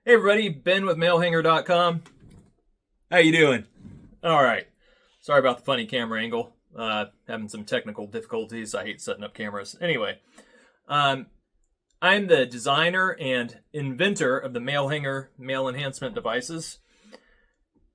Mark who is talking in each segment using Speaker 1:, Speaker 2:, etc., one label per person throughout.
Speaker 1: Hey everybody, Ben with Malehanger.com. How you doing? All right. Sorry about the funny camera angle. Having some technical difficulties. I hate setting up cameras. Anyway, I'm the designer and inventor of the Malehanger male enhancement devices.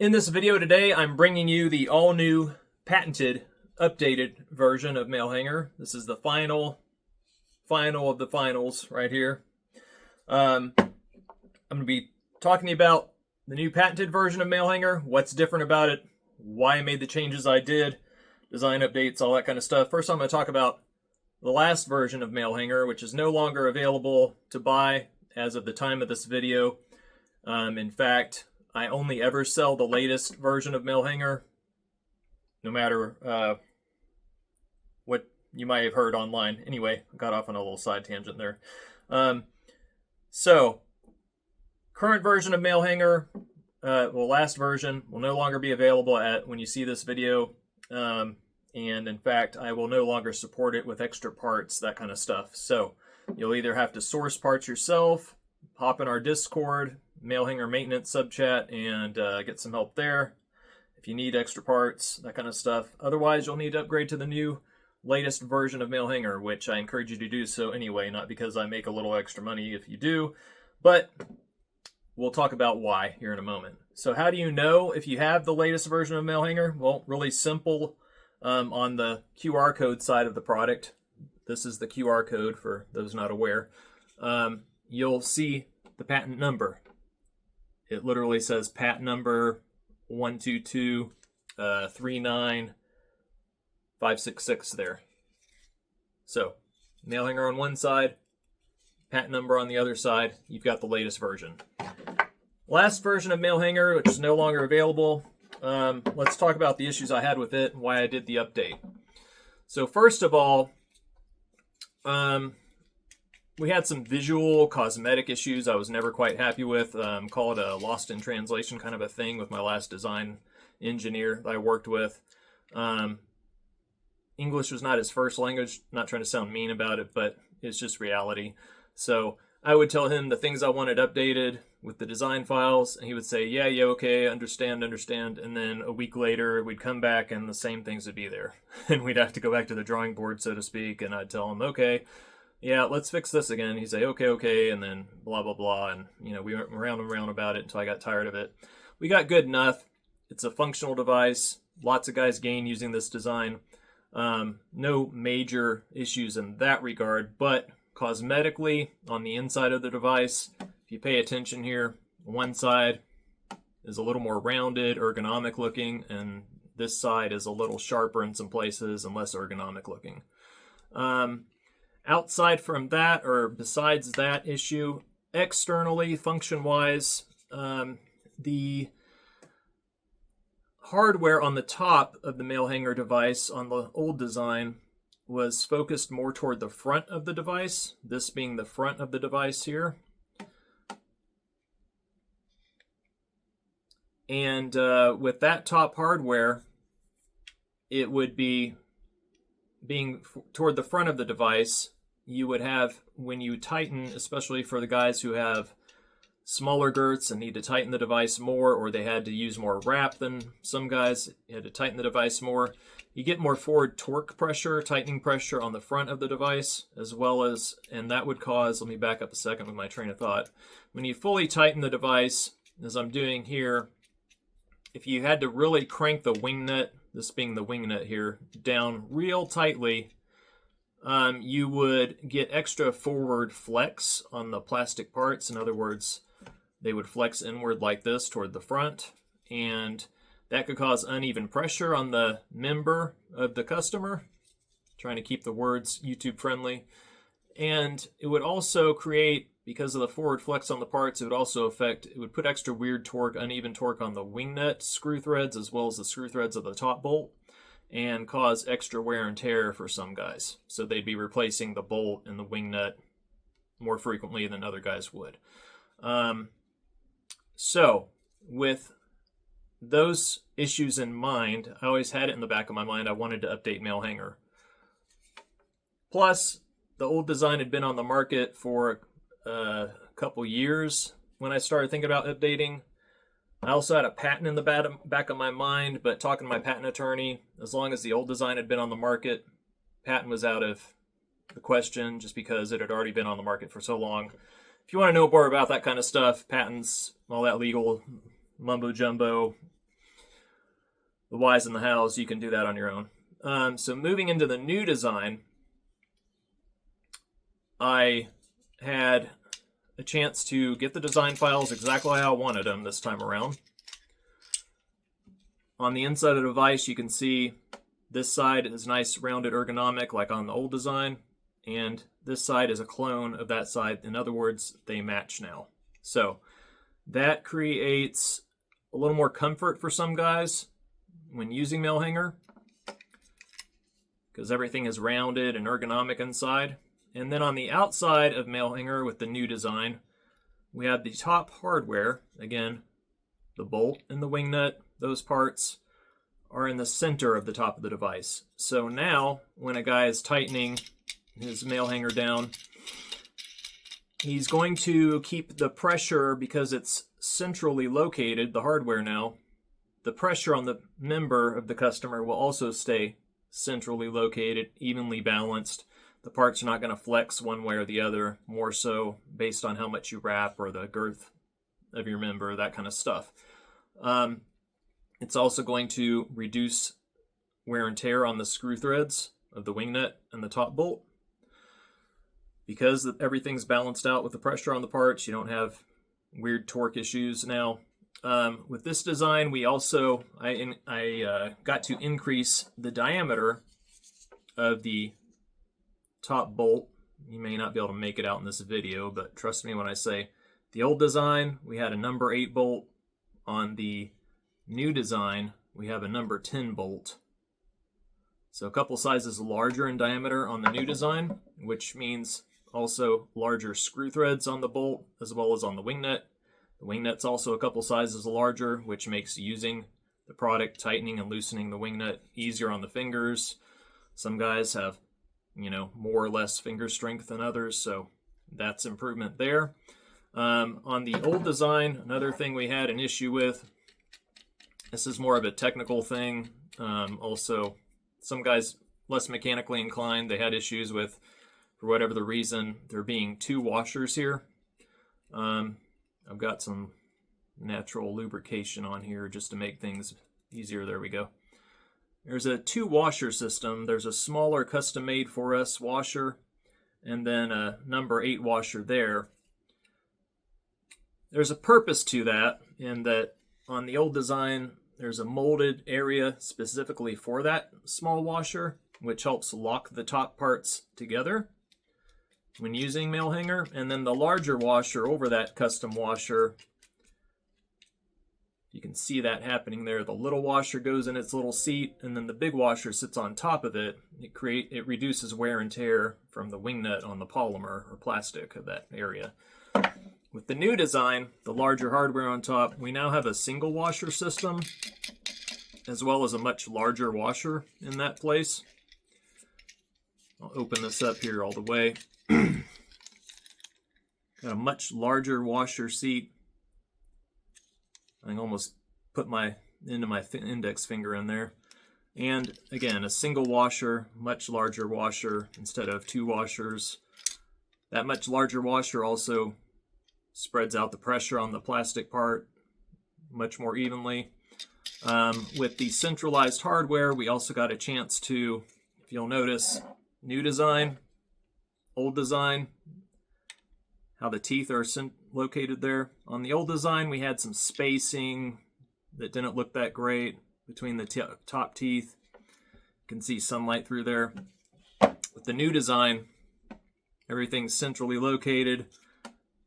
Speaker 1: In this video today, I'm bringing you the all-new, patented, updated version of Malehanger. This is the final of the finals right here. I'm going to be talking to you about the new patented version of Malehanger, what's different about it, why I made the changes I did, design updates, all that kind of stuff. First, I'm going to talk about the last version of Malehanger, which is no longer available to buy as of the time of this video. In fact, I only ever sell the latest version of Malehanger, no matter what you might have heard online. Anyway, I got off on a little side tangent there. Current version of Malehanger, last version, will no longer be available when you see this video. And in fact, I will no longer support it with extra parts, that kind of stuff. So you'll either have to source parts yourself, hop in our Discord, Malehanger maintenance subchat, and get some help there if you need extra parts, that kind of stuff. Otherwise, you'll need to upgrade to the new latest version of Malehanger, which I encourage you to do so anyway, not because I make a little extra money if you do, but we'll talk about why here in a moment. So how do you know if you have the latest version of Malehanger? Well, really simple. On the QR code side of the product, this is the QR code for those not aware, you'll see the patent number. It literally says patent number 122-39566 there. So, Malehanger on one side, patent number on the other side, you've got the latest version. Last version of Malehanger, which is no longer available, let's talk about the issues I had with it and why I did the update. So first of all, we had some visual cosmetic issues I was never quite happy with. Call it a lost in translation kind of a thing with my last design engineer that I worked with. English was not his first language, not trying to sound mean about it, but it's just reality. So I would tell him the things I wanted updated with the design files, and he would say, yeah, okay, understand. And then a week later, we'd come back and the same things would be there. And we'd have to go back to the drawing board, so to speak, and I'd tell him, okay, yeah, let's fix this again. He'd say, okay, and then blah, blah, blah. And, we went round and round about it until I got tired of it. We got good enough. It's a functional device. Lots of guys gain using this design. No major issues in that regard, but cosmetically on the inside of the device, if you pay attention here, one side is a little more rounded, ergonomic looking, and this side is a little sharper in some places and less ergonomic looking. Outside from that, or besides that issue, externally, function-wise, the hardware on the top of the Malehanger device on the old design was focused more toward the front of the device, this being the front of the device here. And with that top hardware, it would be being toward the front of the device. You would have, when you tighten, especially for the guys who have smaller girths and need to tighten the device more, or they had to use more wrap than some guys, you had to tighten the device more. You get more forward torque pressure, tightening pressure on the front of the device, as well as, and that would cause, let me back up a second with my train of thought. When you fully tighten the device, as I'm doing here, if you had to really crank the wing nut, this being the wing nut here, down real tightly, you would get extra forward flex on the plastic parts. In other words, they would flex inward like this toward the front, and that could cause uneven pressure on the member of the customer, trying to keep the words YouTube friendly. And it would also create, because of the forward flex on the parts, it would put extra weird torque, uneven torque on the wing nut screw threads, as well as the screw threads of the top bolt, and cause extra wear and tear for some guys. So they'd be replacing the bolt and the wing nut more frequently than other guys would. So with those issues in mind, I always had it in the back of my mind, I wanted to update Malehanger. Plus, the old design had been on the market for a couple years, when I started thinking about updating. I also had a patent in the back of my mind, but talking to my patent attorney, as long as the old design had been on the market, patent was out of the question just because it had already been on the market for so long. If you want to know more about that kind of stuff, patents, all that legal mumbo jumbo, the whys and the hows, you can do that on your own. So moving into the new design, I had a chance to get the design files exactly how I wanted them this time around. On the inside of the device, you can see this side is nice rounded ergonomic like on the old design, and this side is a clone of that side. In other words, they match now. So that creates a little more comfort for some guys when using Malehanger, because everything is rounded and ergonomic inside. And then on the outside of Malehanger with the new design, we have the top hardware. Again, the bolt and the wing nut, those parts are in the center of the top of the device. So now when a guy is tightening his Malehanger down, he's going to keep the pressure, because it's centrally located, the hardware now, the pressure on the member of the customer will also stay centrally located, evenly balanced. The parts are not going to flex one way or the other, more so based on how much you wrap or the girth of your member, that kind of stuff. It's also going to reduce wear and tear on the screw threads of the wing nut and the top bolt. Because everything's balanced out with the pressure on the parts, you don't have weird torque issues now. With this design, we also, I got to increase the diameter of the top bolt. You may not be able to make it out in this video, but trust me when I say the old design, we had a number 8 bolt. On the new design, we have a number 10 bolt. So a couple sizes larger in diameter on the new design, which means also larger screw threads on the bolt as well as on the wing nut. The wing nut's also a couple sizes larger, which makes using the product, tightening and loosening the wing nut easier on the fingers. Some guys have, more or less finger strength than others, so that's improvement there. On the old design, another thing we had an issue with, this is more of a technical thing. Also, some guys less mechanically inclined, they had issues with, for whatever the reason, there being 2 washers here. I've got some natural lubrication on here just to make things easier. There we go. There's a 2 washer system. There's a smaller custom made for us washer and then a number 8 washer there. There's a purpose to that, in that on the old design there's a molded area specifically for that small washer, which helps lock the top parts together when using Malehanger. And then the larger washer over that custom washer, you can see that happening there. The little washer goes in its little seat, and then the big washer sits on top of it. It reduces wear and tear from the wing nut on the polymer or plastic of that area. With the new design, the larger hardware on top, we now have a single washer system as well as a much larger washer in that place. I'll open this up here all the way. Got a much larger washer seat. I can almost put my index finger in there. And again, a single washer, much larger washer instead of 2 washers. That much larger washer also spreads out the pressure on the plastic part much more evenly. With the centralized hardware, we also got a chance to, if you'll notice, new design, old design, how the teeth are located there. On the old design, we had some spacing that didn't look that great between the top teeth. You can see sunlight through there. With the new design, everything's centrally located.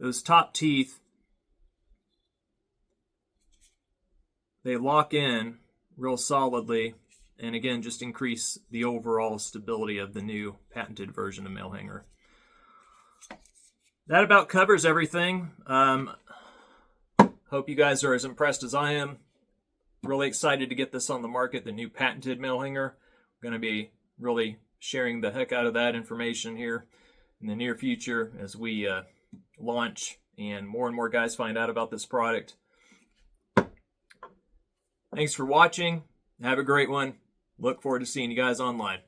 Speaker 1: Those top teeth, they lock in real solidly, and again, just increase the overall stability of the new patented version of Malehanger. That about covers everything. Hope you guys are as impressed as I am. Really excited to get this on the market, the new patented Malehanger. We're going to be really sharing the heck out of that information here in the near future as we launch and more guys find out about this product. Thanks for watching. Have a great one. Look forward to seeing you guys online.